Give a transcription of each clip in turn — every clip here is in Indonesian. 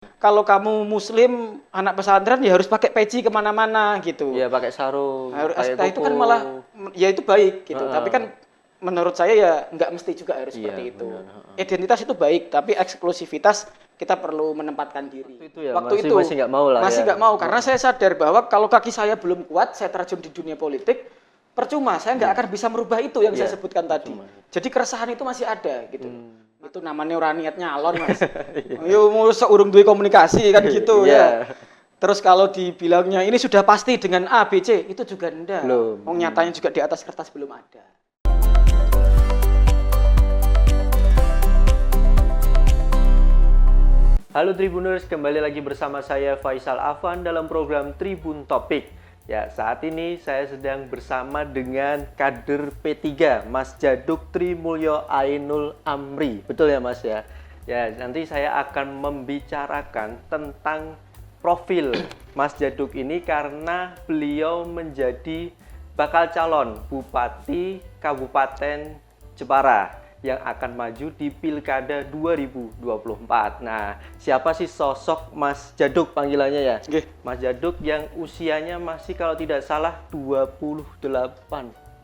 Kalau kamu muslim, anak pesantren ya harus pakai peci kemana-mana gitu. Iya, pakai sarung, pakai Nah, itu kan kuku. malah ya itu baik gitu. Heeh. Tapi kan menurut saya ya nggak mesti juga harus Iya, seperti itu. benar, heeh. Identitas itu baik, tapi eksklusivitas kita perlu menempatkan diri. Waktu itu ya, Waktu masih nggak mau lah masih ya. nggak mau karena saya sadar bahwa kalau kaki saya belum kuat, saya terjun di dunia politik, percuma. Saya nggak akan bisa merubah itu yang Iya, saya sebutkan tadi. percuma. Jadi keresahan itu masih ada gitu. Itu namanya orang niat nyalon, Mas. Yo mau seurung duwe komunikasi kan gitu Iya. ya. Terus kalau dibilangnya ini sudah pasti dengan A, B, C, itu juga enggak. Belum. Wong nyatanya juga di atas kertas belum ada. Halo Tribuners, kembali lagi bersama saya Faisal Afan dalam program Tribun Topik. Ya, saat ini saya sedang bersama dengan kader P3, Mas Djaduk Trimulyo Ainul Amri. Betul ya Mas ya? Ya, nanti saya akan membicarakan tentang profil Mas Djaduk ini karena beliau menjadi bakal calon Bupati Kabupaten Jepara yang akan maju di Pilkada 2024. Nah, siapa sih sosok Mas Djaduk panggilannya ya? Nggih. Mas Djaduk yang usianya masih kalau tidak salah 28.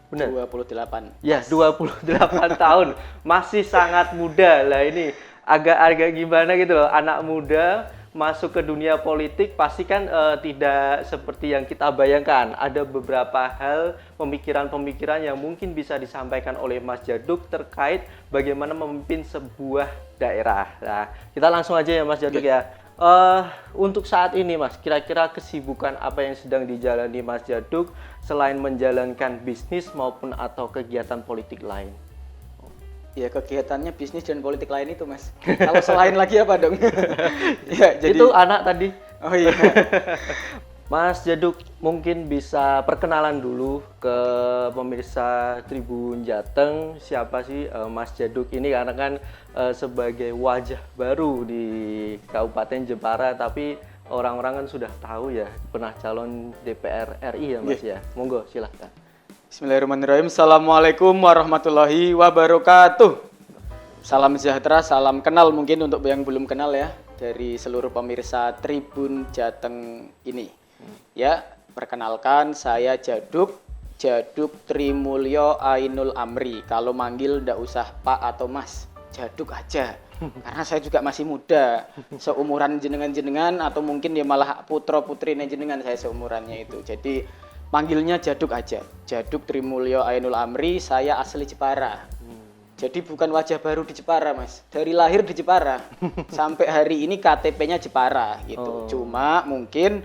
Benar? 28. Ya, 28 tahun. Masih sangat muda. Lah ini agak-agak gimana gitu loh, anak muda masuk ke dunia politik pasti kan tidak seperti yang kita bayangkan. Ada beberapa hal, pemikiran-pemikiran yang mungkin bisa disampaikan oleh Mas Djaduk terkait bagaimana memimpin sebuah daerah. Nah, kita langsung aja ya Mas Djaduk ya. Untuk saat ini Mas, kira-kira kesibukan apa yang sedang dijalani Mas Djaduk selain menjalankan bisnis maupun atau kegiatan politik lain? Ya kegiatannya bisnis dan politik lain itu, Mas. Kalau selain lagi apa dong? Ya, jadi Itu anak tadi. Oh iya. Mas Djaduk mungkin bisa perkenalan dulu ke pemirsa Tribun Jateng, siapa sih Mas Djaduk ini, karena kan sebagai wajah baru di Kabupaten Jepara, tapi orang-orang kan sudah tahu ya, pernah calon DPR RI ya Mas ya. Monggo silahkan. Bismillahirrahmanirrahim. Assalamualaikum warahmatullahi wabarakatuh. Salam sejahtera, salam kenal mungkin untuk yang belum kenal ya dari seluruh pemirsa Tribun Jateng ini. Ya, perkenalkan saya Djaduk Trimulyo Ainul Amri. Kalau manggil ndak usah Pak atau Mas, Djaduk aja. Karena saya juga masih muda, seumuran jenengan-jenengan atau mungkin ya malah putra-putrinya jenengan, saya seumurannya itu. Jadi panggilnya Djaduk aja. Djaduk Trimulyo Ainul Amri, saya asli Jepara. Jadi bukan wajah baru di Jepara, Mas. Dari lahir di Jepara. Sampai hari ini KTP-nya Jepara gitu. Cuma mungkin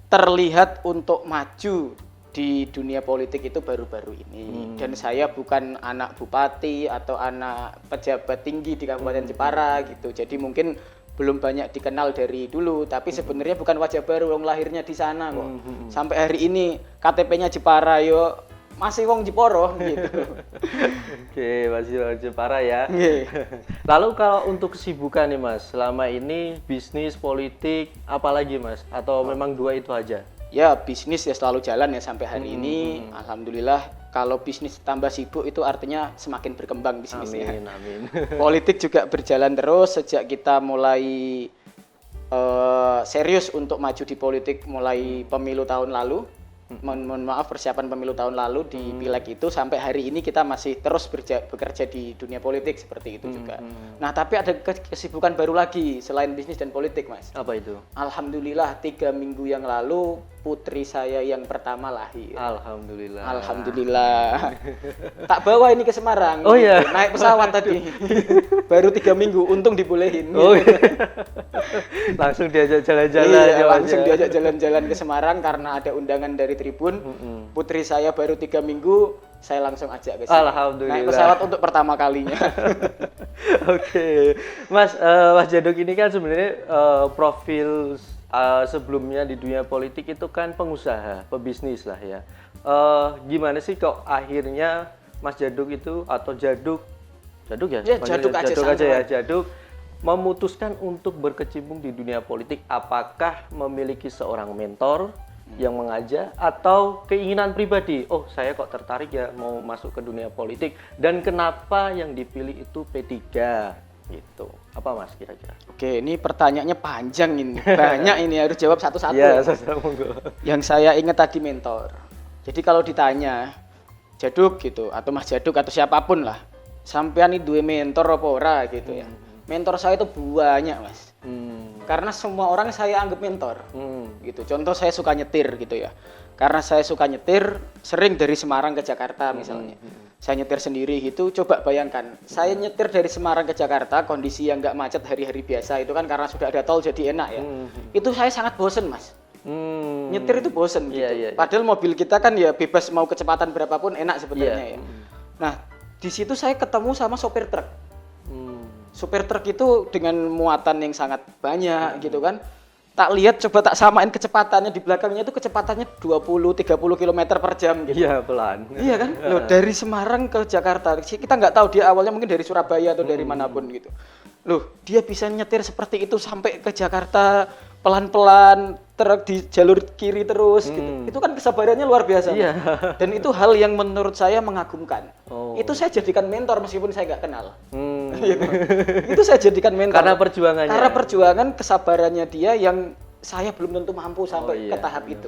terlihat untuk maju di dunia politik itu baru-baru ini. Dan saya bukan anak bupati atau anak pejabat tinggi di Kabupaten Jepara gitu. Jadi mungkin belum banyak dikenal dari dulu, tapi sebenarnya bukan wajah baru, wong lahirnya di sana kok. Sampai hari ini KTP-nya Jepara yo masih wong Jeporo gitu. Oke, masih orang Jepara ya. Nggih. Lalu kalau untuk kesibukan nih Mas, selama ini bisnis, politik, apalagi Mas? Atau memang dua itu aja? Ya bisnis ya selalu jalan ya sampai hari ini. Alhamdulillah. Kalau bisnis tambah sibuk itu artinya semakin berkembang bisnisnya. Amin, amin. Politik juga berjalan terus sejak kita mulai serius untuk maju di politik mulai pemilu tahun lalu. Mohon maaf, persiapan pemilu tahun lalu di Pileg itu sampai hari ini kita masih terus bekerja di dunia politik seperti itu juga. Nah tapi ada kesibukan baru lagi selain bisnis dan politik, Mas. Apa itu? Alhamdulillah 3 minggu yang lalu putri saya yang pertama lahir. Alhamdulillah. Alhamdulillah. Tak bawa ini ke Semarang. Oh iya. Naik pesawat tadi. Baru 3 minggu, untung dibolehin. Oh iya. Langsung diajak jalan-jalan Iya, ya Mas langsung ya? diajak jalan-jalan ke Semarang karena ada undangan dari Tribun. Putri saya baru 3 minggu, saya langsung ajak ke sini. Alhamdulillah. Naik pesawat untuk pertama kalinya. Oke, Mas, Mas Djaduk ini kan sebenarnya profil sebelumnya di dunia politik itu kan pengusaha, pebisnis lah ya. Gimana sih kok akhirnya Mas Djaduk itu atau Djaduk ya? Ya, Djaduk aja, Djaduk aja ya, santai. Djaduk memutuskan untuk berkecimpung di dunia politik. Apakah memiliki seorang mentor yang mengajak atau keinginan pribadi? Oh, saya kok tertarik ya mau masuk ke dunia politik, dan kenapa yang dipilih itu P3 gitu. Apa Mas kira-kira? Oke, ini pertanyaannya panjang ini. Banyak ini harus jawab satu-satu. Iya, monggo. Yang saya ingat tadi mentor. Jadi kalau ditanya Jaduk gitu atau Mas Jaduk atau siapapun lah, sampean ini duwe mentor apa ora gitu ya. Mentor saya itu banyak, Mas. Karena semua orang saya anggap mentor. Gitu. Contoh saya suka nyetir gitu ya. Karena saya suka nyetir, sering dari Semarang ke Jakarta misalnya. Saya nyetir sendiri gitu, coba bayangkan. Saya nyetir dari Semarang ke Jakarta, kondisi yang nggak macet hari-hari biasa itu kan karena sudah ada tol jadi enak ya. Itu saya sangat bosen, Mas. Nyetir itu bosen gitu. Iya. Padahal mobil kita kan ya bebas mau kecepatan berapapun enak sebenarnya ya. Nah, di situ saya ketemu sama sopir truk. Supir truk itu dengan muatan yang sangat banyak gitu kan. Tak lihat coba tak samain kecepatannya di belakangnya itu kecepatannya 20-30 km per jam gitu. Iya, pelan. Iya kan? Loh, dari Semarang ke Jakarta. Kita nggak tahu dia awalnya mungkin dari Surabaya atau dari manapun gitu. Loh, dia bisa nyetir seperti itu sampai ke Jakarta pelan-pelan, truk di jalur kiri terus gitu. Itu kan kesabarannya luar biasa. Iya. Dan itu hal yang menurut saya mengagumkan. Oh. Itu saya jadikan mentor meskipun saya nggak kenal. Gitu. Itu saya jadikan mentor. Karena perjuangannya. Karena perjuangan kesabarannya dia yang saya belum tentu mampu sampai ke tahap itu.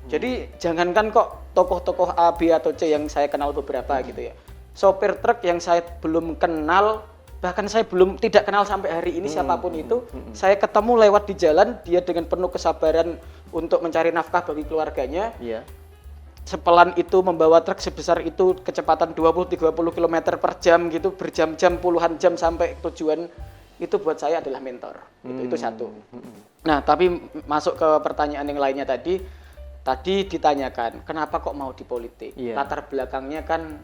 Jadi jangankan kok tokoh-tokoh A, B atau C yang saya kenal beberapa gitu ya. Sopir truk yang saya belum kenal, bahkan saya belum tidak kenal sampai hari ini siapapun itu, saya ketemu lewat di jalan, dia dengan penuh kesabaran untuk mencari nafkah bagi keluarganya. Iya. Sepelan itu membawa truk sebesar itu kecepatan 20-30 km per jam gitu, berjam-jam, puluhan jam sampai tujuan, itu buat saya adalah mentor. Itu satu. Nah, tapi masuk ke pertanyaan yang lainnya tadi ditanyakan, kenapa kok mau di politik? Iya. Latar belakangnya kan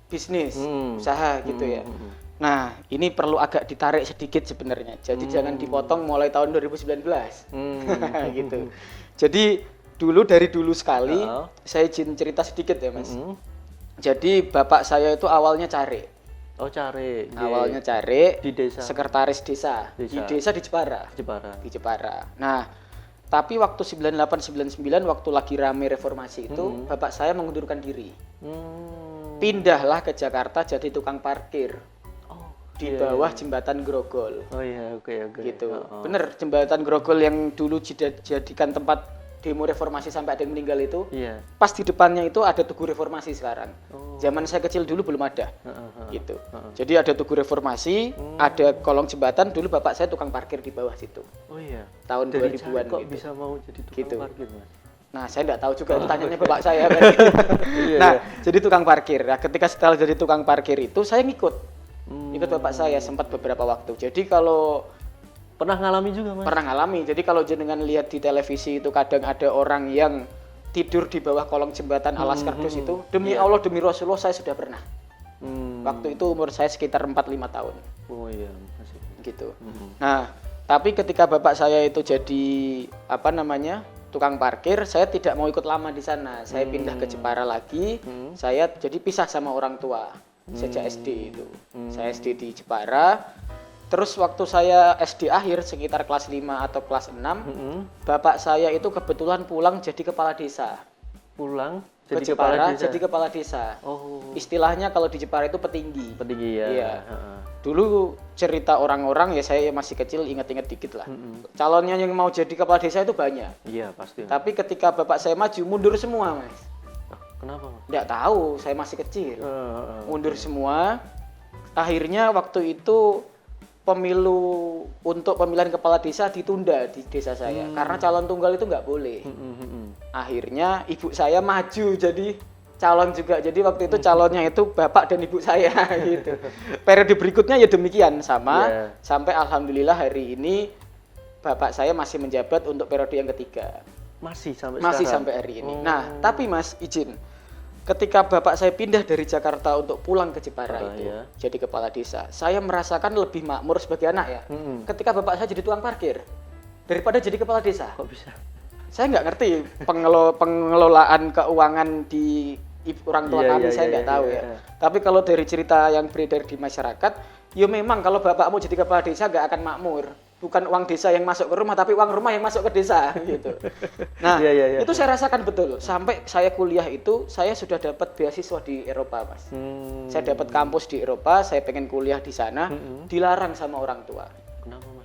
bisnis, usaha gitu ya. Nah, ini perlu agak ditarik sedikit sebenarnya. Jadi jangan dipotong mulai tahun 2019. Gitu. Jadi dari dulu sekali, saya izin cerita sedikit ya, Mas. Jadi bapak saya itu awalnya cari. Oh, cari. Awalnya cari di desa. Sekretaris desa. Di desa di Jepara. Di Jepara. Nah, tapi waktu 98-99 waktu lagi rame reformasi itu, bapak saya mengundurkan diri. Pindahlah ke Jakarta jadi tukang parkir. Di bawah jembatan Grogol. Oh iya, oke. Gitu. Bener, jembatan Grogol yang dulu dijadikan tempat demo reformasi sampai ada yang meninggal itu. Iya. Pas di depannya itu ada Tugu Reformasi sekarang. Zaman saya kecil dulu belum ada. Gitu. Jadi ada Tugu Reformasi, ada kolong jembatan, dulu bapak saya tukang parkir di bawah situ. Oh iya. Tahun Dari 2000-an kok gitu. bisa mau jadi tukang parkir, Mas? Nah, saya enggak tahu juga, tanyanya bapak saya. Nah, jadi tukang parkir. Nah, ketika setelah jadi tukang parkir itu saya ngikut bapak saya sempat beberapa waktu. Jadi kalau pernah ngalami juga, Mas? Pernah ngalami. Jadi kalau jenengan lihat di televisi itu kadang ada orang yang tidur di bawah kolong jembatan alas kardus itu, demi Allah demi Rasulullah saya sudah pernah. Waktu itu umur saya sekitar 4-5 tahun. Oh iya, masih. Gitu. Nah, tapi ketika bapak saya itu jadi tukang parkir, saya tidak mau ikut lama di sana. Saya pindah ke Jepara lagi. Saya jadi pisah sama orang tua. Sejak SD itu. Saya SD di Jepara. Terus waktu saya SD akhir sekitar kelas 5 atau kelas 6, bapak saya itu kebetulan pulang jadi kepala desa. Pulang Jadi kepala desa. Oh. Istilahnya kalau di Jepara itu petinggi. Petinggi ya. Iya. Dulu cerita orang-orang ya saya masih kecil ingat-ingat dikit lah. Calonnya yang mau jadi kepala desa itu banyak. Iya, pasti. Tapi ketika bapak saya maju mundur semua, Mas. Kenapa, Mas? Nggak tahu, saya masih kecil. Mundur semua. Akhirnya waktu itu pemilu untuk pemilihan kepala desa ditunda di desa saya. Karena calon tunggal itu nggak boleh. Akhirnya ibu saya maju jadi calon juga. Jadi waktu itu calonnya itu bapak dan ibu saya gitu. Periode berikutnya ya demikian sama. Sampai alhamdulillah hari ini bapak saya masih menjabat untuk periode yang ketiga. Masih Masih sampai hari ini. Nah, tapi Mas izin. Ketika bapak saya pindah dari Jakarta untuk pulang ke Jepara jadi kepala desa, saya merasakan lebih makmur sebagai anak ya. Ketika bapak saya jadi tukang parkir daripada jadi kepala desa. Kok bisa? Saya nggak ngerti pengelolaan keuangan di orang tua kami, saya nggak tahu ya. Tapi kalau dari cerita yang beredar di masyarakat, ya memang kalau bapakmu jadi kepala desa nggak akan makmur. Bukan uang desa yang masuk ke rumah, tapi uang rumah yang masuk ke desa gitu. Nah, itu saya rasakan betul. Sampai saya kuliah itu, saya sudah dapat beasiswa di Eropa, Mas. Saya dapat kampus di Eropa, saya pengen kuliah di sana, dilarang sama orang tua.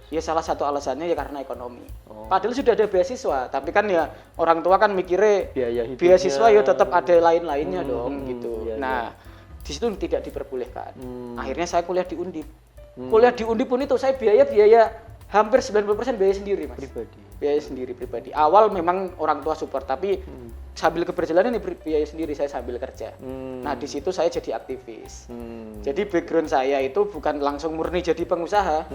Ya salah satu alasannya ya karena ekonomi. Oh. Padahal sudah ada beasiswa, tapi kan ya orang tua kan mikirnya Biaya hidupnya. beasiswa ya tetap ada lain-lainnya dong gitu. Iya, nah, di situ tidak diperbolehkan. Hmm. Akhirnya saya kuliah di Undip. Kuliah di Undip pun itu saya biaya hampir 90% biaya sendiri, Mas. Pribadi. Biaya sendiri pribadi. Awal memang orang tua support, tapi sambil keberjalanan ini biaya sendiri saya sambil kerja. Nah, di situ saya jadi aktivis. Jadi background saya itu bukan langsung murni jadi pengusaha.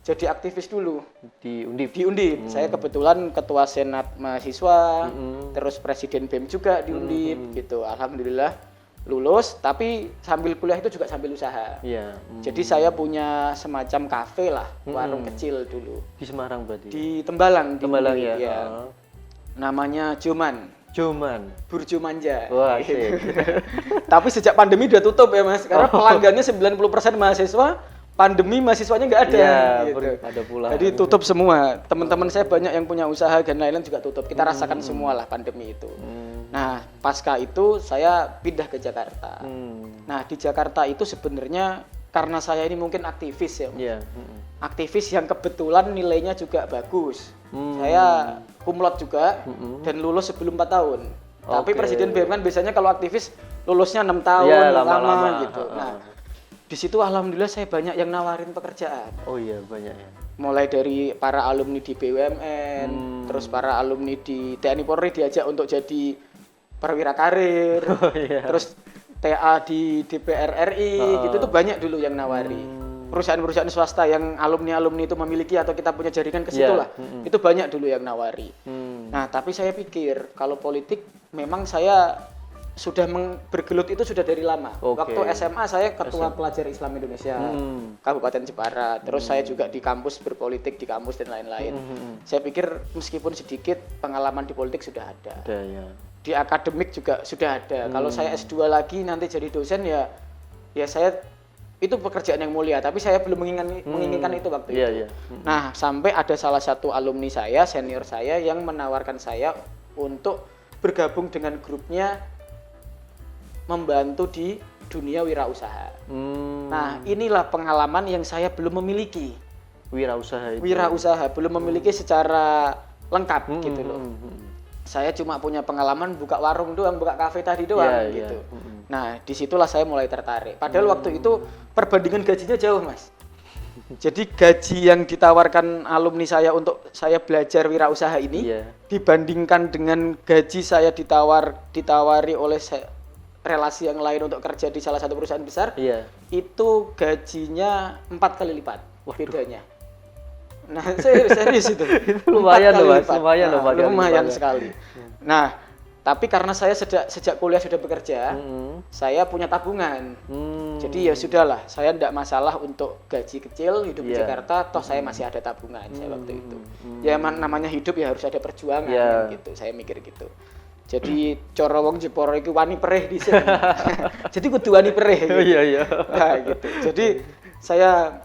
Jadi aktivis dulu. Di Undip. Di Undip. Saya kebetulan ketua senat mahasiswa, terus presiden BEM juga di Undip gitu. Alhamdulillah lulus, tapi sambil kuliah itu juga sambil usaha. Iya. Jadi saya punya semacam kafe lah, warung kecil dulu. Di Semarang berarti. Di Tembalang. Tembalang Undip, ya. Namanya Joman. Cuman. Burjo Manja. Wah, Gitu. asik. Tapi sejak pandemi udah tutup ya, Mas. Karena pelanggannya 90% mahasiswa, pandemi mahasiswanya nggak ada. Iya, gitu. ada pula. Jadi tutup semua. Teman-teman saya banyak yang punya usaha dan lain-lain juga tutup. Kita rasakan semua lah pandemi itu. Nah, pasca itu saya pindah ke Jakarta. Nah, di Jakarta itu sebenarnya karena saya ini mungkin aktivis ya, Mas. Iya. Aktivis yang kebetulan nilainya juga bagus. Saya kumlot juga dan lulus sebelum 4 tahun. Tapi Oke. Presiden BEM kan biasanya kalau aktivis lulusnya 6 tahun, Iya, lama lama-lama. gitu. Nah, di situ alhamdulillah saya banyak yang nawarin pekerjaan. Oh iya, banyak ya. Mulai dari para alumni di BUMN, terus para alumni di TNI Polri diajak untuk jadi perwira karir. Oh iya. Terus TA di DPR RI gitu tuh banyak dulu yang nawari. Perusahaan-perusahaan swasta yang alumni-alumni itu memiliki atau kita punya jaringan ke situ Iya. lah. Itu banyak dulu yang nawari. Nah, tapi saya pikir kalau politik memang saya sudah bergelut itu sudah dari lama. Oke. Waktu SMA saya ketua pelajar Islam Indonesia Kabupaten Jepara. Terus saya juga di kampus berpolitik di kampus dan lain-lain. Saya pikir meskipun sedikit pengalaman di politik sudah ada. Ada ya. Di akademik juga sudah ada. Kalau saya S2 lagi nanti jadi dosen ya saya itu pekerjaan yang mulia, tapi saya belum menginginkan itu waktu Iya, itu. iya. Nah, sampai ada salah satu alumni saya, senior saya yang menawarkan saya untuk bergabung dengan grupnya membantu di dunia wirausaha. Nah, inilah pengalaman yang saya belum memiliki. Wirausaha itu. Wirausaha belum memiliki secara lengkap gitu loh. Saya cuma punya pengalaman buka warung doang, buka kafe tadi doang Iya, gitu. iya. Nah, disitulah saya mulai tertarik. Padahal waktu itu perbandingan gajinya jauh, Mas. Jadi gaji yang ditawarkan alumni saya untuk saya belajar wirausaha ini Iya. dibandingkan dengan gaji saya ditawari oleh relasi yang lain untuk kerja di salah satu perusahaan besar, Iya. itu gajinya 4 kali lipat bedanya. Nah, serius itu. lumayan 4 kali loh, Mas. lipat. Lumayan loh, Nah, 4 kali lumayan lipat. sekali. Nah, tapi karena saya sejak kuliah sudah bekerja, saya punya tabungan. Jadi ya sudahlah, saya tidak masalah untuk gaji kecil hidup di Iya. Jakarta, toh saya masih ada tabungan saya waktu itu. Ya namanya hidup ya harus ada perjuangan Iya. gitu, saya mikir gitu. Jadi coro wong Jepara iki wani perih dhisik. Jadi kudu wani perih. Gitu. Iya, iya. Nah, gitu. Jadi saya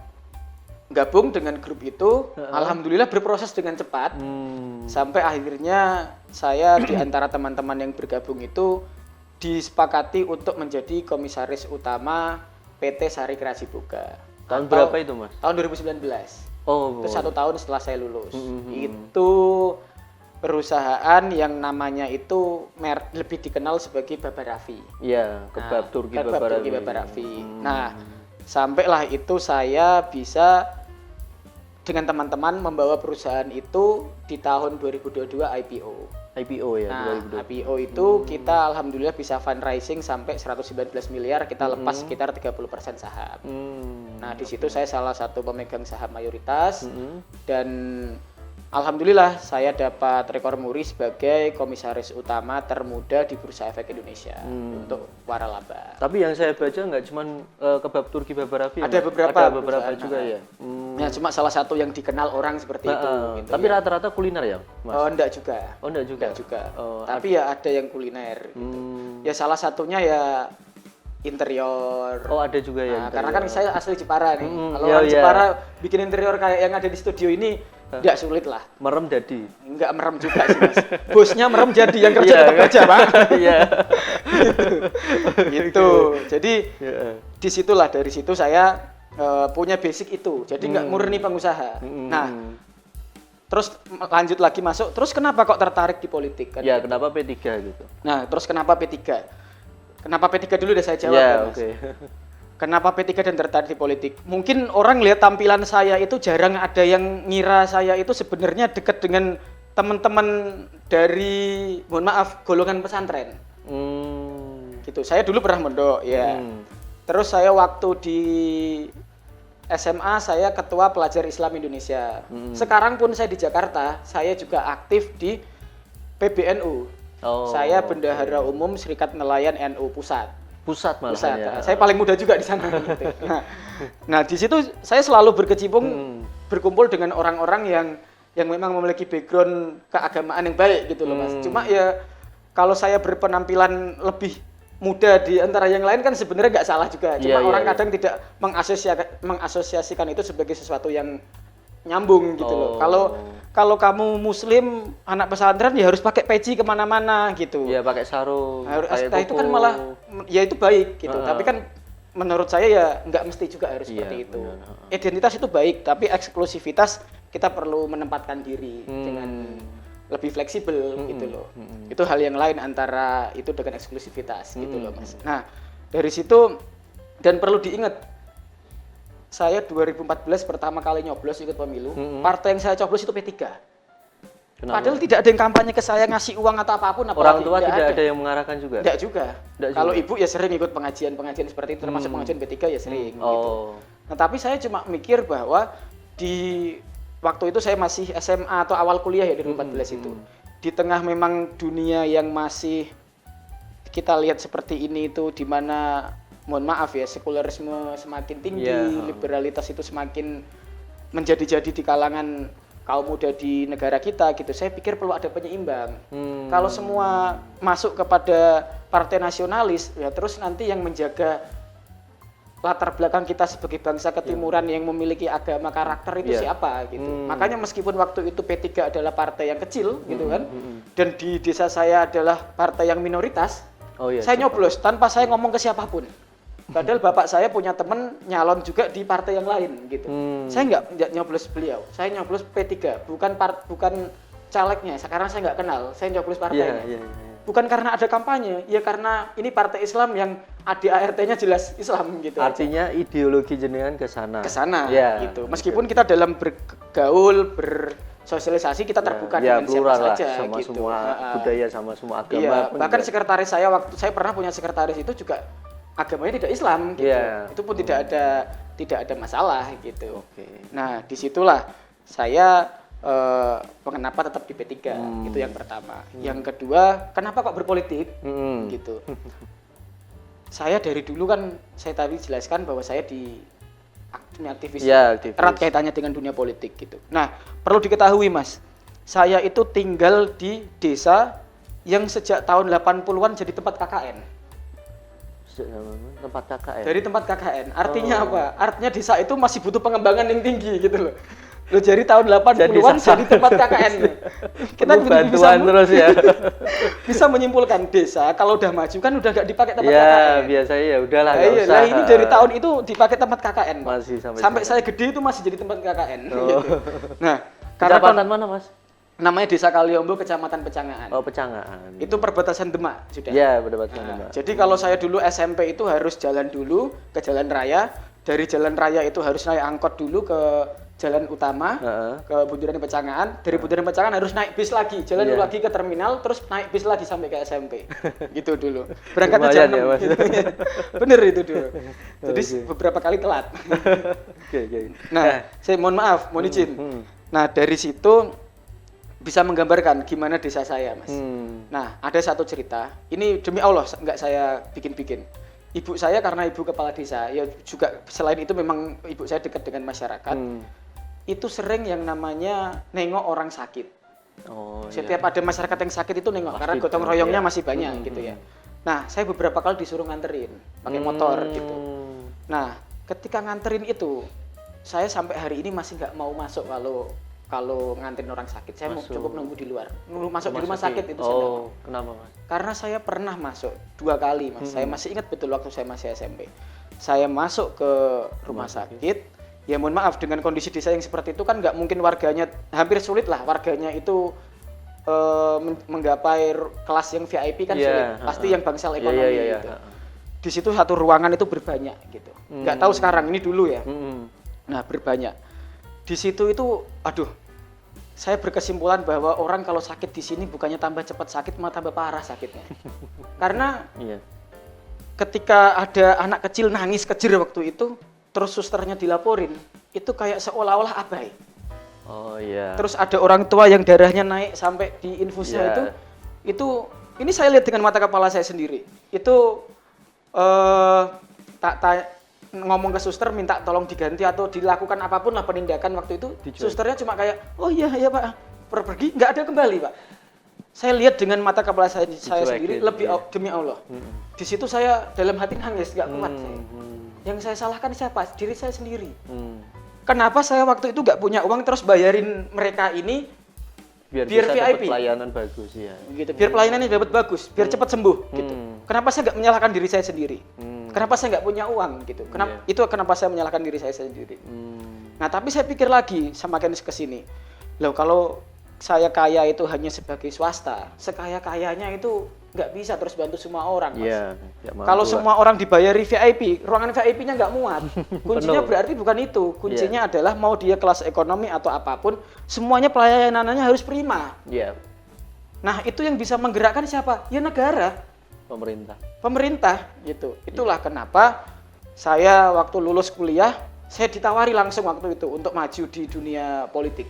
gabung dengan grup itu, alhamdulillah berproses dengan cepat. Sampai akhirnya saya di antara teman-teman yang bergabung itu disepakati untuk menjadi komisaris utama PT Sari Kreasi Boga. Tahun berapa itu, Mas? Tahun 2019. Oh, Itu 1 tahun setelah saya lulus. Itu perusahaan yang namanya itu lebih dikenal sebagai Baba Raffi. iya, kebab Turki Baba Turki Raffi. Baba Raffi. Nah, sampailah itu saya bisa dengan teman-teman membawa perusahaan itu di tahun 2022 IPO. IPO ya, Nah, 2020. IPO itu kita alhamdulillah bisa fundraising sampai 119 miliar, kita lepas sekitar 30% saham. Nah, di situ saya salah satu pemegang saham mayoritas dan alhamdulillah saya dapat rekor muri sebagai komisaris utama termuda di Bursa Efek Indonesia untuk waralaba. Tapi yang saya baca nggak cuman kebab Turki Baba Raffi. Ada Mas? beberapa Ada beberapa perusahaan, juga ya. Ya cuma salah satu yang dikenal orang seperti itu. Gitu Tapi ya. rata-rata kuliner ya, Mas? Oh, enggak juga. Oh, enggak juga. Enggak juga. Oh, Tapi ya ada yang kuliner. Gitu. Ya salah satunya ya interior. Oh, ada juga ya. Nah, karena kan saya asli Jepara nih. Kalau iya, orang iya. Jepara bikin interior kayak yang ada di studio ini enggak sulit lah. merem jadi. Enggak merem juga sih, Mas. Bosnya merem jadi, yang kerja Iya, tetap kan? kerja, Pak. Iya. Gitu. Jadi Iya. disitulah dari situ saya punya basic itu, jadi nggak murni pengusaha. Hmm. Nah, terus lanjut lagi masuk, terus kenapa kok tertarik di politik kan? Ya, kenapa P3 gitu? Nah, terus kenapa P3? Kenapa P3 dulu udah saya jawab Ya, ya, Mas. oke. Kenapa P3 dan tertarik di politik? Mungkin orang lihat tampilan saya itu jarang ada yang ngira saya itu sebenarnya dekat dengan teman-teman dari, mohon maaf, golongan pesantren. Gitu. Saya dulu pernah mondok ya. Terus saya waktu di SMA saya ketua pelajar Islam Indonesia. Sekarang pun saya di Jakarta, saya juga aktif di PBNU. Saya bendahara umum Serikat Nelayan NU Pusat. Pusat malah Pusat. ya. Saya paling muda juga di sana. Gitu. Nah, di situ saya selalu berkecimpung berkumpul dengan orang-orang yang memang memiliki background keagamaan yang baik gitu loh, Mas. Cuma ya kalau saya berpenampilan lebih muda di antara yang lain kan sebenarnya nggak salah juga. Cuma orang kadang tidak mengasosiasikan itu sebagai sesuatu yang nyambung gitu loh. Kalau kamu muslim anak pesantren ya harus pakai peci kemana-mana gitu. Iya, pakai sarung. Nah, itu kan malah ya itu baik gitu. Tapi kan menurut saya ya nggak mesti juga harus seperti itu. Identitas itu baik, tapi eksklusivitas kita perlu menempatkan diri dengan lebih fleksibel gitu loh. Itu hal yang lain antara itu dengan eksklusivitas gitu loh, Mas. Nah, dari situ dan perlu diingat saya 2014 pertama kali nyoblos ikut pemilu, partai yang saya coblos itu P3. Kenapa? Padahal tidak ada yang kampanye ke saya ngasih uang atau apapun. Orang tua tidak ada yang mengarahkan juga? Tidak juga. Kalau ibu ya sering ikut pengajian-pengajian seperti itu, termasuk pengajian P3 ya sering. Gitu. Nah, tapi saya cuma mikir bahwa di waktu itu saya masih SMA atau awal kuliah ya 2014 itu. Di tengah memang dunia yang masih kita lihat seperti ini itu di mana mohon maaf ya sekularisme semakin tinggi, liberalitas itu semakin menjadi-jadi di kalangan kaum muda di negara kita gitu. Saya pikir perlu ada penyeimbang. Kalau semua masuk kepada partai nasionalis ya terus nanti yang menjaga latar belakang kita sebagai bangsa ketimuran yang memiliki agama karakter itu siapa gitu. Makanya meskipun waktu itu P3 adalah partai yang kecil gitu kan, dan di desa saya adalah partai yang minoritas, saya nyoblos tanpa saya ngomong ke siapapun. Padahal bapak saya punya teman nyalon juga di partai yang lain gitu. Saya nggak nyoblos beliau, saya nyoblos P3, bukan calegnya. Sekarang saya nggak kenal, saya nyoblos partainya. Bukan karena ada kampanye, ya karena ini partai Islam yang ADART-nya jelas Islam gitu. Artinya ideologi jenengan ke sana. Ke sana gitu. Meskipun kita dalam bergaul, bersosialisasi kita terbuka dengan siapa saja sama gitu. Semua budaya sama semua agama. Iya, bahkan sekretaris saya waktu saya pernah punya sekretaris itu juga agamanya tidak Islam gitu. Itu pun tidak ada masalah gitu. Nah, disitulah saya kenapa tetap di P3 itu yang pertama. Yang kedua, kenapa kok berpolitik gitu. Saya dari dulu kan saya tadi jelaskan bahwa saya di aktivis erat kaitannya dengan dunia politik gitu. Nah, perlu diketahui Mas, saya itu tinggal di desa yang sejak tahun 80-an jadi tempat KKN. Tempat KKN. Dari tempat KKN. Artinya apa? Artinya desa itu masih butuh pengembangan yang tinggi gitu loh. Loh jadi tahun 80-an jadi tempat KKN. Kita bantuan terus ya. Bisa menyimpulkan desa kalau udah maju kan udah nggak dipakai tempat KKN. Ya, biasanya ya udahlah enggak usah. Nah, ini dari tahun itu dipakai tempat KKN. Masih sampai saya gede itu masih jadi tempat KKN. Gitu. Nah, kecamatan mana, Mas? Namanya Desa Kaliombo, Kecamatan Pecangaan. Oh, Pecangaan. Itu perbatasan Demak sudah. Iya, perbatasan Demak. Jadi kalau saya dulu SMP itu harus jalan dulu ke jalan raya. Dari jalan raya itu harus naik angkot dulu ke jalan utama, ke Bundaran Pecangaan. Dari Bundaran Pecangaan harus naik bis lagi, jalan lagi ke terminal, terus naik bis lagi sampai ke SMP. Gitu dulu. Berangkatnya jam 6. Gitu. Bener itu dulu. Jadi beberapa kali telat. Nah, saya mohon maaf, mohon izin. Nah, dari situ bisa menggambarkan gimana desa saya, Mas. Nah, ada satu cerita. Ini demi Allah nggak saya bikin-bikin. Ibu saya karena ibu kepala desa, ya juga selain itu memang ibu saya dekat dengan masyarakat. Itu sering yang namanya nengok orang sakit. Setiap ada masyarakat yang sakit itu nengok, karena gotong royongnya masih banyak gitu ya. Nah, saya beberapa kali disuruh nganterin pakai motor gitu. Nah, ketika nganterin itu, saya sampai hari ini masih nggak mau masuk kalau nganterin orang sakit. Saya mau cukup nunggu di luar. Masuk di rumah sakit itu saya nggak mau. Kenapa, Mas? Karena saya pernah masuk 2 kali, Mas. Saya masih ingat betul waktu saya masih SMP. saya masuk ke rumah sakit. Ya mohon maaf, dengan kondisi desa yang seperti itu kan nggak mungkin warganya, hampir sulit lah warganya itu menggapai kelas yang VIP kan sulit. Pasti yang bangsal ekonomi gitu. Di situ satu ruangan itu berbanyak gitu. Nggak tahu sekarang, ini dulu ya. Nah berbanyak. Di situ itu, aduh, saya berkesimpulan bahwa orang kalau sakit di sini bukannya tambah cepat sakit, malah tambah parah sakitnya. Karena ketika ada anak kecil nangis kejir waktu itu, terus susternya dilaporin, itu kayak seolah-olah abai. Oh iya. Terus ada orang tua yang darahnya naik sampai di infusnya itu ini saya lihat dengan mata kepala saya sendiri. Itu ngomong ke suster minta tolong diganti atau dilakukan apapun lah penindakan waktu itu. Susternya cuma kayak, oh iya Pak, pergi, nggak ada kembali Pak. Saya lihat dengan mata kepala saya sendiri, lebih demi Allah. Di situ saya dalam hati nangis, nggak kuat saya. Yang saya salahkan siapa? Diri saya sendiri. Kenapa saya waktu itu nggak punya uang terus bayarin mereka ini biar VIP, dapat pelayanan bagus ya. Gitu. Biar pelayanannya dapat bagus, biar cepat sembuh gitu. Kenapa saya nggak menyalahkan diri saya sendiri? Kenapa saya nggak punya uang gitu? Itu kenapa saya menyalahkan diri saya sendiri. Nah, tapi saya pikir lagi semakin ke sini. Loh, kalau saya kaya itu hanya sebagai swasta, sekaya-kayanya itu nggak bisa terus bantu semua orang, Mas. Kalau semua orang dibayari VIP, ruangan VIP-nya nggak muat. Kuncinya berarti bukan itu. Kuncinya adalah mau dia kelas ekonomi atau apapun, semuanya pelayanannya harus prima. Nah, itu yang bisa menggerakkan siapa? Ya negara. Pemerintah gitu. Itulah kenapa saya waktu lulus kuliah, saya ditawari langsung waktu itu untuk maju di dunia politik.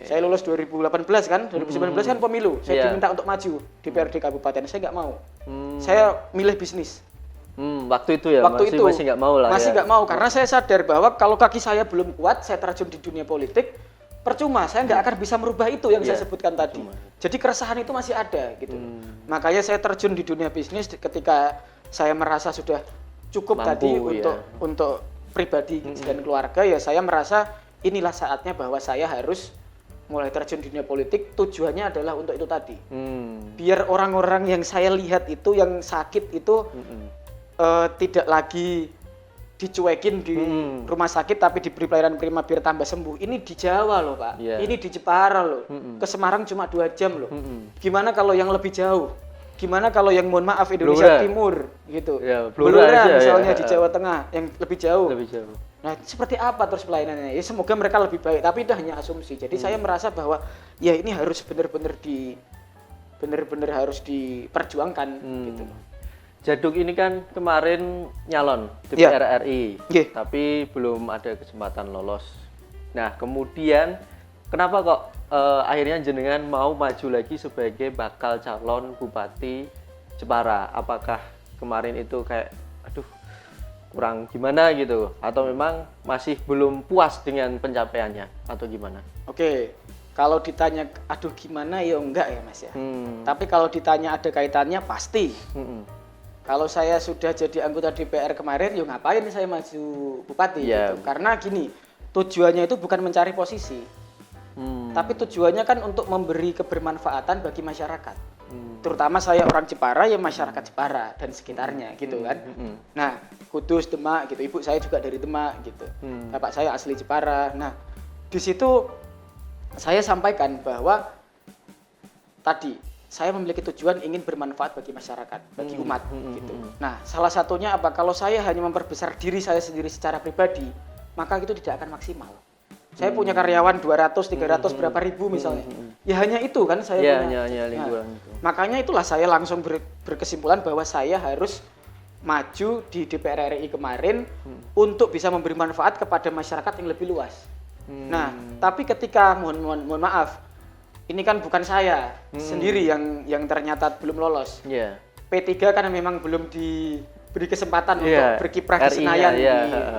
Saya lulus 2018 kan, 2019 kan pemilu. Saya diminta untuk maju di PRD kabupaten. Saya nggak mau. Saya milih bisnis. Waktu itu ya. Masih nggak mau lah. Masih nggak mau karena saya sadar bahwa kalau kaki saya belum kuat, saya terjun di dunia politik, percuma. Saya nggak akan bisa merubah itu yang saya sebutkan tadi. Jadi keresahan itu masih ada gitu. Makanya saya terjun di dunia bisnis ketika saya merasa sudah cukup tadi untuk pribadi dan keluarga. Ya saya merasa inilah saatnya bahwa saya harus mulai terjun di dunia politik. Tujuannya adalah untuk itu tadi. Biar orang-orang yang saya lihat itu yang sakit itu tidak lagi dicuekin di rumah sakit tapi diberi pelayanan prima biar tambah sembuh. Ini di Jawa loh Pak, ini di Jepara loh, ke Semarang cuma 2 jam loh. Gimana kalau yang lebih jauh? Gimana kalau yang mohon maaf Indonesia Timur gitu, Blora misalnya di Jawa Tengah yang lebih jauh. Nah seperti apa terus pelayanannya? Ya semoga mereka lebih baik, tapi itu hanya asumsi. Jadi saya merasa bahwa ya ini harus benar-benar harus diperjuangkan gitu. Jaduk ini kan kemarin nyalon DPR RI, tapi belum ada kesempatan lolos. Nah, kemudian kenapa kok akhirnya jenengan mau maju lagi sebagai bakal calon Bupati Jepara? Apakah kemarin itu kayak, aduh, kurang gimana gitu? Atau memang masih belum puas dengan pencapaiannya? Atau gimana? Oke, kalau ditanya, aduh gimana ya enggak ya Mas ya. Tapi kalau ditanya ada kaitannya pasti. Kalau saya sudah jadi anggota DPR kemarin, ya ngapain saya maju bupati gitu. Karena gini, tujuannya itu bukan mencari posisi. Tapi tujuannya kan untuk memberi kebermanfaatan bagi masyarakat. Terutama saya orang Jepara, ya masyarakat Jepara dan sekitarnya gitu kan. Nah, Kudus, Demak gitu. Ibu saya juga dari Demak gitu. Bapak saya asli Jepara. Nah, di situ saya sampaikan bahwa tadi saya memiliki tujuan ingin bermanfaat bagi masyarakat, bagi umat gitu. Nah, salah satunya apa? Kalau saya hanya memperbesar diri saya sendiri secara pribadi, maka itu tidak akan maksimal. Saya punya karyawan 200, 300, berapa ribu misalnya. Ya hanya itu kan saya punya. Hanya lingkungan itu. Makanya itulah saya langsung berkesimpulan bahwa saya harus maju di DPR RI kemarin untuk bisa memberi manfaat kepada masyarakat yang lebih luas. Nah, tapi ketika mohon maaf, ini kan bukan saya sendiri yang ternyata belum lolos. P3 kan memang belum diberi kesempatan untuk berkiprah di Senayan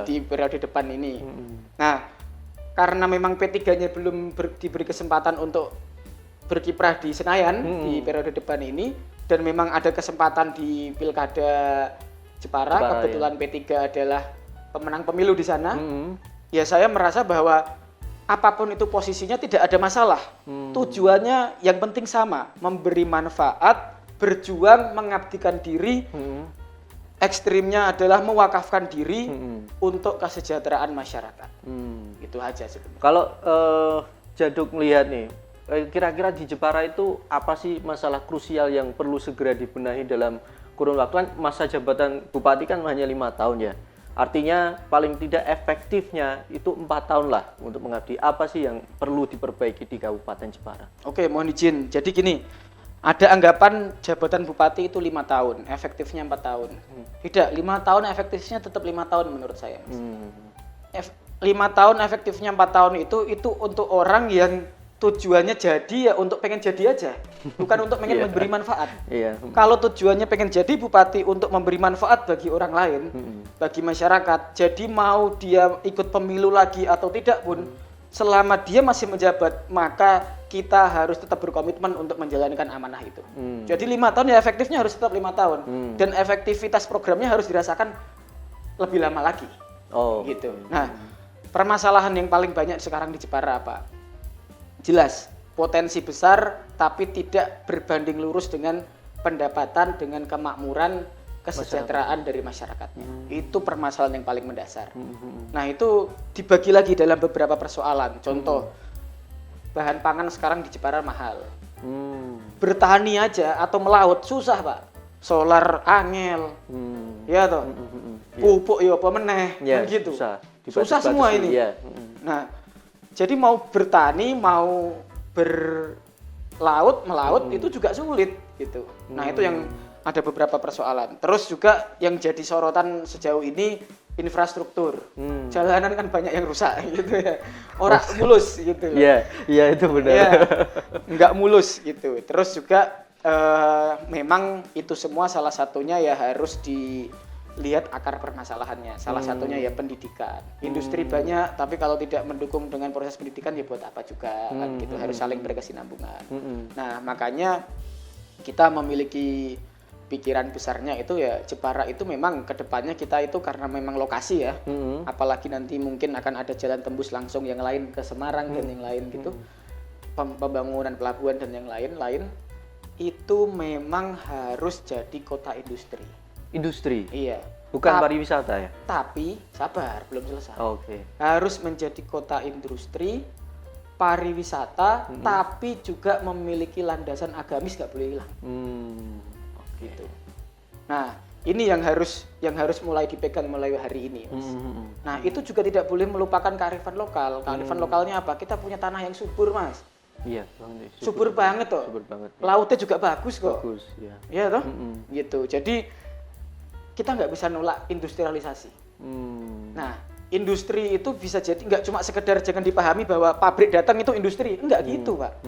di periode depan ini. Nah, karena memang P3-nya belum diberi kesempatan untuk berkiprah di Senayan di periode depan ini, dan memang ada kesempatan di Pilkada Jepara kebetulan P3 adalah pemenang pemilu di sana. Ya saya merasa bahwa apapun itu posisinya tidak ada masalah. Tujuannya yang penting sama, memberi manfaat, berjuang, mengabdikan diri ekstrimnya adalah mewakafkan diri untuk kesejahteraan masyarakat. Itu aja sebenarnya. Kalau Djaduk melihat nih, kira-kira di Jepara itu apa sih masalah krusial yang perlu segera dibenahi dalam kurun waktu? Kan masa jabatan bupati kan hanya 5 tahun ya. Artinya paling tidak efektifnya itu 4 tahun lah untuk mengabdi. Apa sih yang perlu diperbaiki di Kabupaten Jepara? Oke, mohon izin. Jadi gini, ada anggapan jabatan bupati itu 5 tahun, efektifnya 4 tahun. Tidak, 5 tahun efektifnya tetap 5 tahun menurut saya, Mas. 5 tahun efektifnya 4 tahun itu untuk orang yang tujuannya jadi ya untuk pengen jadi aja, bukan untuk pengen memberi manfaat. Kalau tujuannya pengen jadi bupati untuk memberi manfaat bagi orang lain, bagi masyarakat, jadi mau dia ikut pemilu lagi atau tidak pun, selama dia masih menjabat, maka kita harus tetap berkomitmen untuk menjalankan amanah itu. Jadi 5 tahun ya efektifnya harus tetap 5 tahun. Dan efektivitas programnya harus dirasakan lebih lama lagi. Gitu. Nah, permasalahan yang paling banyak sekarang di Jepara apa? Jelas, potensi besar tapi tidak berbanding lurus dengan pendapatan, dengan kemakmuran, kesejahteraan dari masyarakatnya. Itu permasalahan yang paling mendasar. Nah, itu dibagi lagi dalam beberapa persoalan. Contoh, bahan pangan sekarang di Jepara mahal. Bertani aja atau melaut susah, Pak. Solar angel. Ya toh. Pupuk ya apa meneh, kan gitu. Susah semua ini. Nah, jadi mau bertani, mau melaut itu juga sulit gitu. Nah, itu yang ada beberapa persoalan. Terus juga yang jadi sorotan sejauh ini infrastruktur. Jalanan kan banyak yang rusak gitu ya. Orang mulus gitu. Iya, itu benar. Ya, nggak mulus gitu. Terus juga memang itu semua salah satunya ya harus dilihat akar permasalahannya. Salah satunya ya pendidikan. Industri banyak, tapi kalau tidak mendukung dengan proses pendidikan ya buat apa juga kan gitu. Harus saling berkesinambungan. Nah, makanya kita memiliki pikiran besarnya itu ya Jepara itu memang kedepannya kita itu karena memang lokasi ya, apalagi nanti mungkin akan ada jalan tembus langsung yang lain ke Semarang dan yang lain gitu, pembangunan pelabuhan dan yang lain-lain itu memang harus jadi kota industri. Industri? Iya. Bukan pariwisata ya? Tapi sabar, belum selesai. Harus menjadi kota industri, pariwisata, tapi juga memiliki landasan agamis, nggak boleh hilang. Gitu. Nah, ini yang harus mulai dipegang mulai hari ini, Mas. Nah, itu juga tidak boleh melupakan kearifan lokal. Kearifan lokalnya apa? Kita punya tanah yang subur, Mas. Iya, subur banget toh. Subur banget. Ya. Lautnya juga bagus kok. Bagus, ya. Iya toh? Gitu. Jadi kita nggak bisa nolak industrialisasi. Nah, industri itu bisa jadi nggak cuma sekedar jangan dipahami bahwa pabrik datang itu industri, enggak gitu, Pak.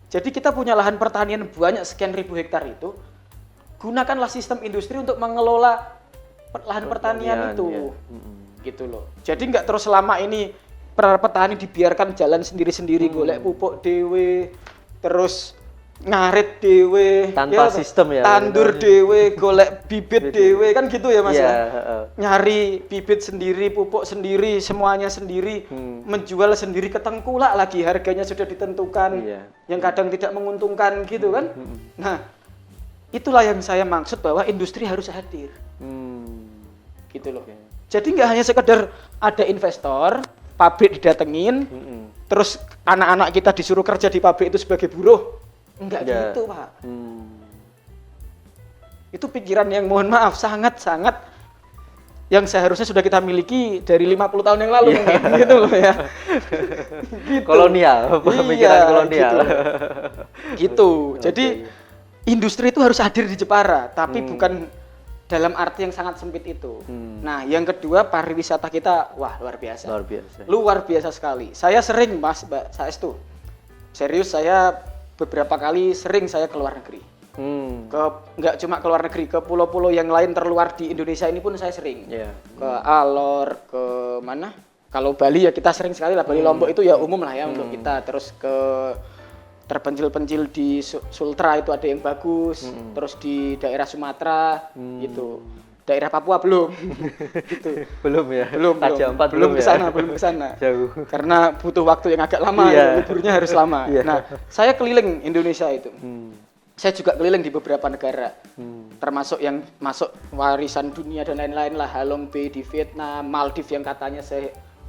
Jadi kita punya lahan pertanian banyak sekian ribu hektar itu, gunakanlah sistem industri untuk mengelola lahan pertanian itu, gitu loh. Jadi nggak terus selama ini petani dibiarkan jalan sendiri-sendiri, golek pupuk dewe, terus ngarit dewe, tanpa sistem ya, tandur dewe, golek bibit dewe, kan gitu ya Mas ya. Nyari bibit sendiri, pupuk sendiri, semuanya sendiri, menjual sendiri ke tengkulak lagi, harganya sudah ditentukan, yang kadang tidak menguntungkan gitu kan. Nah, itulah yang saya maksud bahwa industri harus hadir, gitu loh. Jadi nggak hanya sekedar ada investor, pabrik didatengin, terus anak-anak kita disuruh kerja di pabrik itu sebagai buruh, enggak gitu Pak. Itu pikiran yang mohon maaf sangat-sangat yang seharusnya sudah kita miliki dari 50 tahun yang lalu mungkin, gitu loh ya. Gitu. Kolonial, pemikiran kolonial. Gitu. Jadi industri itu harus hadir di Jepara, tapi bukan dalam arti yang sangat sempit itu. Nah, yang kedua pariwisata kita, wah luar biasa. Luar biasa sekali. Saya sering Mas, Mbak Saestu. Serius saya beberapa kali sering saya ke luar negeri. Nggak cuma ke luar negeri, ke pulau-pulau yang lain terluar di Indonesia ini pun saya sering. Ke Alor, ke mana? Kalau Bali ya kita sering sekali lah. Bali Lombok itu ya umum lah ya untuk kita. Terus ke terpencil-pencil di Sultra itu ada yang bagus, terus di daerah Sumatera gitu, daerah Papua belum, gitu. Belum ya. Belum ke sana. Jauh. Karena butuh waktu yang agak lama, liburnya harus lama. Nah, saya keliling Indonesia itu. saya juga keliling di beberapa negara, termasuk yang masuk warisan dunia dan lain-lain lah, Halong Bay di Vietnam, Maldives yang katanya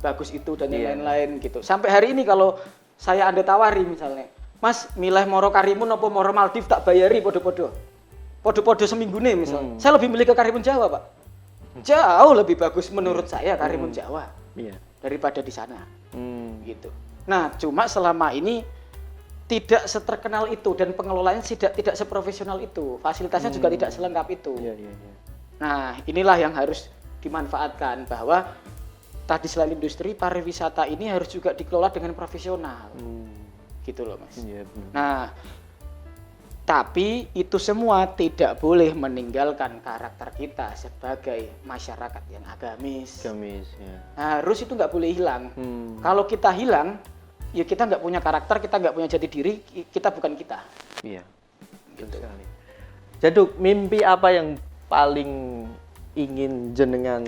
bagus itu dan yang lain-lain gitu. Sampai hari ini kalau saya Anda tawari misalnya, Mas milih Moro Karimun apa Moro Maldives tak bayari podo-podo seminggu nih misalnya. Saya lebih milih ke Karimun Jawa Pak. Jauh lebih bagus menurut saya Karimun Jawa daripada di sana. Gitu. Nah cuma selama ini tidak seterkenal itu dan pengelolaannya tidak seprofesional itu, fasilitasnya juga tidak selengkap itu. Nah inilah yang harus dimanfaatkan, bahwa tadi selain industri pariwisata ini harus juga dikelola dengan profesional, gitu loh Mas. Nah tapi itu semua tidak boleh meninggalkan karakter kita sebagai masyarakat yang agamis. Harus itu nggak boleh hilang. Kalau kita hilang, ya kita nggak punya karakter, kita nggak punya jati diri, kita bukan kita. Iya, gitu sekali. Jaduk, mimpi apa yang paling ingin jenengan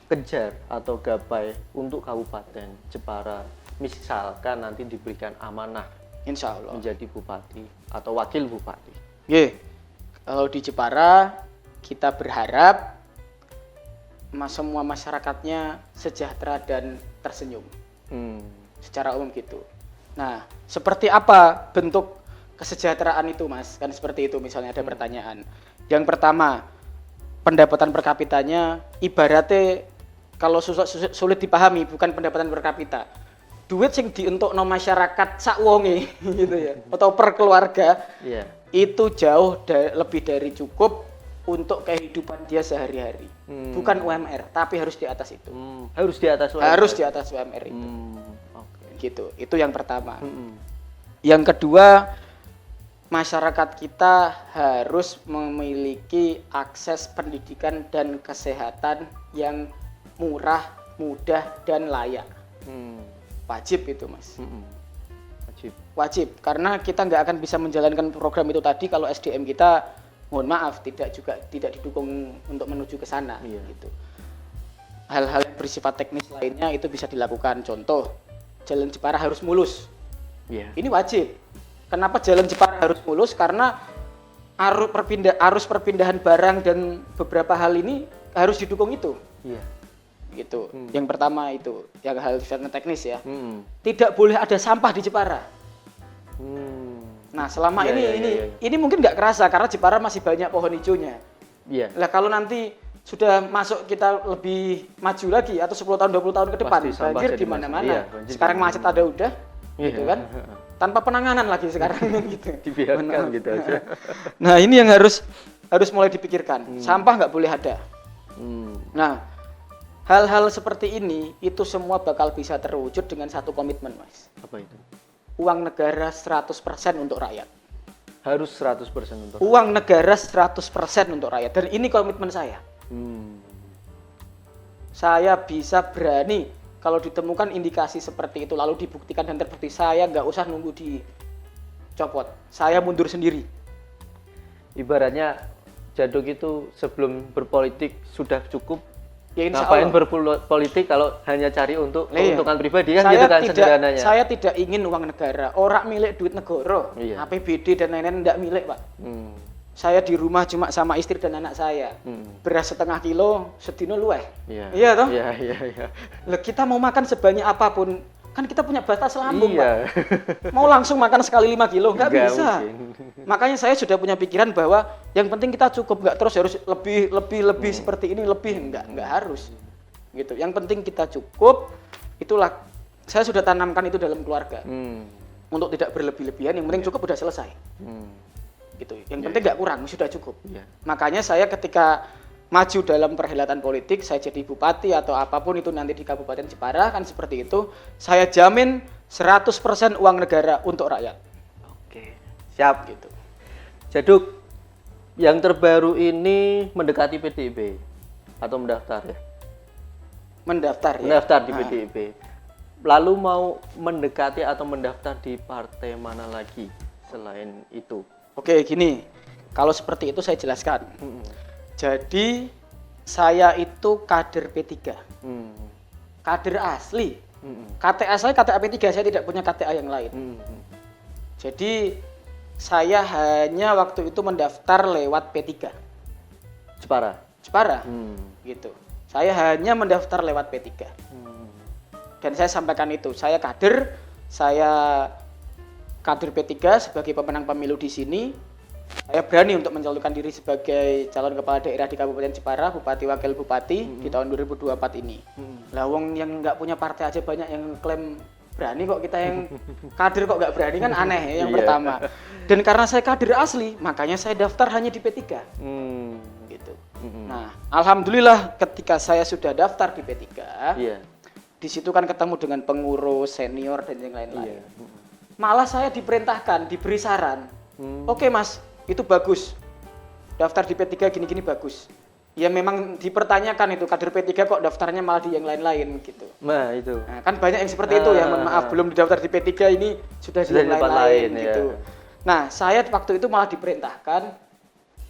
kejar atau gapai untuk Kabupaten Jepara? Misalkan nanti diberikan amanah, Insya Allah menjadi bupati atau wakil bupati. Kalau di Jepara kita berharap semua masyarakatnya sejahtera dan tersenyum. Secara umum gitu. Nah, seperti apa bentuk kesejahteraan itu, Mas? Kan seperti itu misalnya ada pertanyaan. Yang pertama, pendapatan per kapitanya ibaratnya kalau sulit dipahami, bukan pendapatan per kapita. Duit sing dientukno masyarakat sak wonge gitu ya, atau per keluarga. Itu jauh lebih dari cukup untuk kehidupan dia sehari-hari. Bukan UMR, tapi harus di atas itu. Harus di atas UMR. Harus di atas UMR itu. Gitu. Itu yang pertama. Yang kedua, masyarakat kita harus memiliki akses pendidikan dan kesehatan yang murah, mudah, dan layak. Wajib itu, Mas. Wajib. Karena kita nggak akan bisa menjalankan program itu tadi kalau SDM kita, mohon maaf, tidak didukung untuk menuju ke sana. Gitu. Hal-hal yang bersifat teknis lainnya itu bisa dilakukan. Contoh, Jalan Jepara harus mulus. Ini wajib. Kenapa Jalan Jepara harus mulus? Karena arus perpindahan barang dan beberapa hal ini harus didukung itu. Gitu. Yang pertama itu, yang hal sifatnya teknis ya. Tidak boleh ada sampah di Jepara. Nah, selama ini mungkin nggak kerasa karena Jepara masih banyak pohon hijaunya. Lah kalau nanti sudah masuk kita lebih maju lagi atau 10 tahun 20 tahun ke depan banjir di mana-mana. Sekarang macet ada udah gitu kan. Tanpa penanganan lagi sekarang gitu. Dibiarkan gitu aja. Nah, ini yang harus mulai dipikirkan. Sampah nggak boleh ada. Nah, hal-hal seperti ini itu semua bakal bisa terwujud dengan satu komitmen, Mas. Apa itu? Uang negara 100% untuk rakyat. Harus 100% untuk uang negara 100% untuk rakyat. Dan ini komitmen saya. Saya bisa berani kalau ditemukan indikasi seperti itu lalu dibuktikan dan terbukti, saya nggak usah nunggu dicopot, saya mundur sendiri. Ibaratnya Jaduk itu sebelum berpolitik sudah cukup, ngapain berpolitik kalau hanya cari untuk keuntungan pribadi kan, gitu kan sederhananya. Saya tidak ingin uang negara, orang milik duit negara, APBD dan lain-lain enggak milik Pak. Saya di rumah cuma sama istri dan anak saya. Beras setengah kilo, sedino luweh. Iya toh? Iya. Lah kita mau makan sebanyak apapun, kan kita punya batas lambung, Pak. Mau langsung makan sekali 5 kilo, nggak bisa. Makanya saya sudah punya pikiran bahwa yang penting kita cukup, nggak terus harus lebih seperti ini, nggak harus. Gitu. Yang penting kita cukup, itulah saya sudah tanamkan itu dalam keluarga. Untuk tidak berlebih-lebihan, yang penting cukup udah selesai. Gitu. Yang penting nggak kurang, sudah cukup. Makanya saya ketika maju dalam perhelatan politik, saya jadi bupati atau apapun itu nanti di Kabupaten Jepara kan seperti itu, saya jamin 100% uang negara untuk rakyat. Oke, siap gitu. Jaduk, yang terbaru ini mendekati PDIP atau mendaftar ya? Mendaftar di PDIP. Lalu mau mendekati atau mendaftar di partai mana lagi selain itu? Oke, gini, kalau seperti itu saya jelaskan. Jadi saya itu kader P3, kader asli. KTA saya KTA P3, saya tidak punya KTA yang lain. Jadi saya hanya waktu itu mendaftar lewat P3. Jepara. Gitu. Saya hanya mendaftar lewat P3. Dan saya sampaikan itu, saya kader P3 sebagai pemenang pemilu di sini. Saya berani untuk mencalonkan diri sebagai calon kepala daerah di Kabupaten Jepara, Bupati Wakil Bupati di tahun 2024 ini. Lah wong yang nggak punya partai aja banyak yang klaim berani, kok kita yang kader kok nggak berani, kan aneh ya, yang pertama. Dan karena saya kader asli, makanya saya daftar hanya di P3. Gitu. Nah, alhamdulillah ketika saya sudah daftar di P3, di situ kan ketemu dengan pengurus senior dan yang lain-lain. Malah saya diperintahkan, diberi saran. Oke Mas, itu bagus. Daftar di P3 gini-gini bagus. Ya memang dipertanyakan itu, kader P3 kok daftarnya malah di yang lain-lain gitu. Nah, itu. Nah, kan banyak yang seperti itu ya, mohon maaf, belum didaftar di P3 ini sudah di yang lain-lain gitu. Nah, saya waktu itu malah diperintahkan,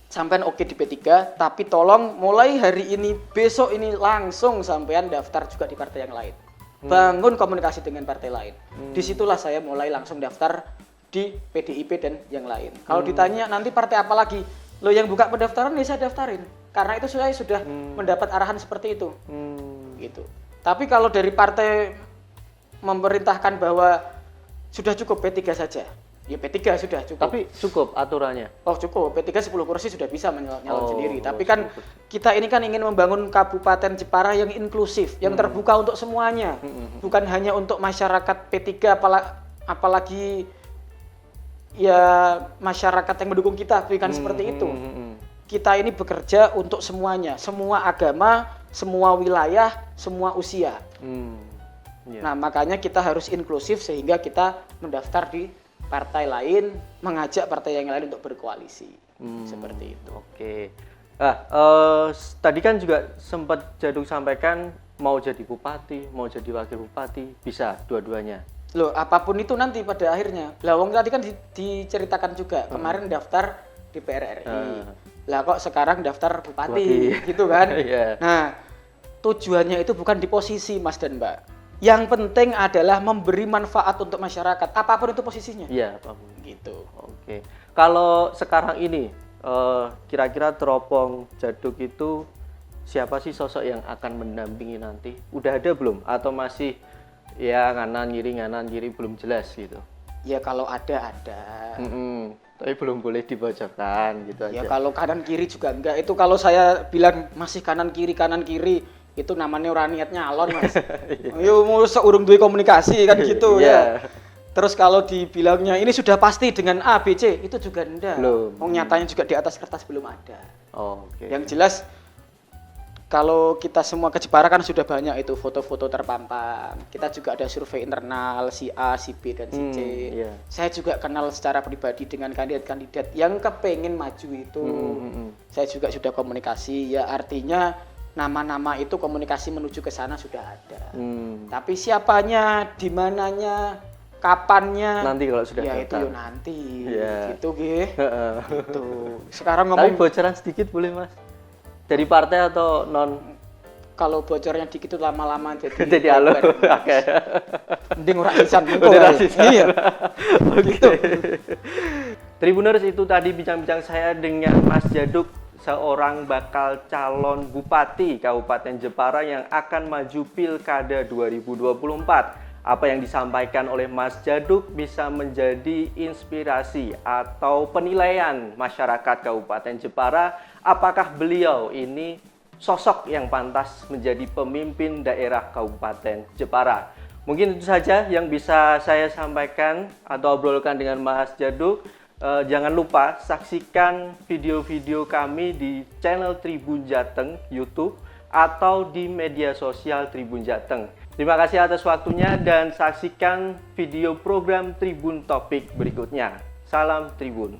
sampean oke di P3, tapi tolong mulai hari ini, besok ini langsung sampean daftar juga di partai yang lain. Bangun komunikasi dengan partai lain. Disitulah saya mulai langsung daftar di PDIP dan yang lain. Kalau ditanya nanti partai apa lagi, lo yang buka pendaftaran ya saya daftarin. Karena itu saya sudah mendapat arahan seperti itu. Gitu. Tapi kalau dari partai memerintahkan bahwa sudah cukup P3 saja, ya P3 sudah cukup. Tapi cukup aturannya? Oh cukup, P3 10 kursi sudah bisa menyalon sendiri. Tapi kan kita ini kan ingin membangun Kabupaten Jepara yang inklusif, yang terbuka untuk semuanya. Bukan hanya untuk masyarakat P3, apalagi ya masyarakat yang mendukung kita, bukan seperti itu. Kita ini bekerja untuk semuanya, semua agama, semua wilayah, semua usia. Nah makanya kita harus inklusif sehingga kita mendaftar di partai lain, mengajak partai yang lain untuk berkoalisi. Seperti itu. Oke. Tadi kan juga sempat Jaduk sampaikan mau jadi bupati, mau jadi wakil bupati, bisa dua-duanya. Loh, apapun itu nanti pada akhirnya. Lah wong tadi kan diceritakan juga, kemarin daftar di DPR RI. Lah kok sekarang daftar bupati, gitu kan? Nah, tujuannya itu bukan di posisi Mas dan Mbak. Yang penting adalah memberi manfaat untuk masyarakat, apapun itu posisinya. Iya, apapun. Gitu. Oke. Kalau sekarang ini, kira-kira teropong Jaduk itu siapa sih sosok yang akan mendampingi nanti? Udah ada belum? Atau masih ya kanan kiri belum jelas gitu? Ya kalau ada. Tapi belum boleh dibocorkan gitu aja. Ya kalau kanan kiri juga enggak. Itu kalau saya bilang masih kanan kiri itu namanya orang niat nyalon Mas. Yo mau seurung duwe komunikasi kan gitu ya. Terus kalau dibilangnya ini sudah pasti dengan A, B, C, itu juga enggak. Wong nyatanya juga di atas kertas belum ada. Yang jelas kalau kita semua ke Jepara kan sudah banyak itu foto-foto terpampang. Kita juga ada survei internal si A, si B, dan si C. Saya juga kenal secara pribadi dengan kandidat-kandidat yang kepengen maju itu. Saya juga sudah komunikasi, ya artinya nama-nama itu komunikasi menuju ke sana sudah ada. Tapi siapanya, di mananya, kapannya nanti kalau sudah ya datang. itu nanti. Gitu nggih. Gitu. Sekarang Tapi ngomong bocoran sedikit boleh Mas? Dari partai atau non? Kalau bocornya dikit itu lama-lama jadi halo. Oke. Mending ora sisan engko. Iya. Gitu. Tribuners, itu tadi bincang-bincang saya dengan Mas Jaduk, seorang bakal calon bupati Kabupaten Jepara yang akan maju Pilkada 2024. Apa yang disampaikan oleh Mas Jaduk bisa menjadi inspirasi atau penilaian masyarakat Kabupaten Jepara. Apakah beliau ini sosok yang pantas menjadi pemimpin daerah Kabupaten Jepara? Mungkin itu saja yang bisa saya sampaikan atau obrolkan dengan Mas Jaduk. Jangan lupa saksikan video-video kami di channel Tribun Jateng YouTube atau di media sosial Tribun Jateng. Terima kasih atas waktunya dan saksikan video program Tribun Topik berikutnya. Salam Tribun.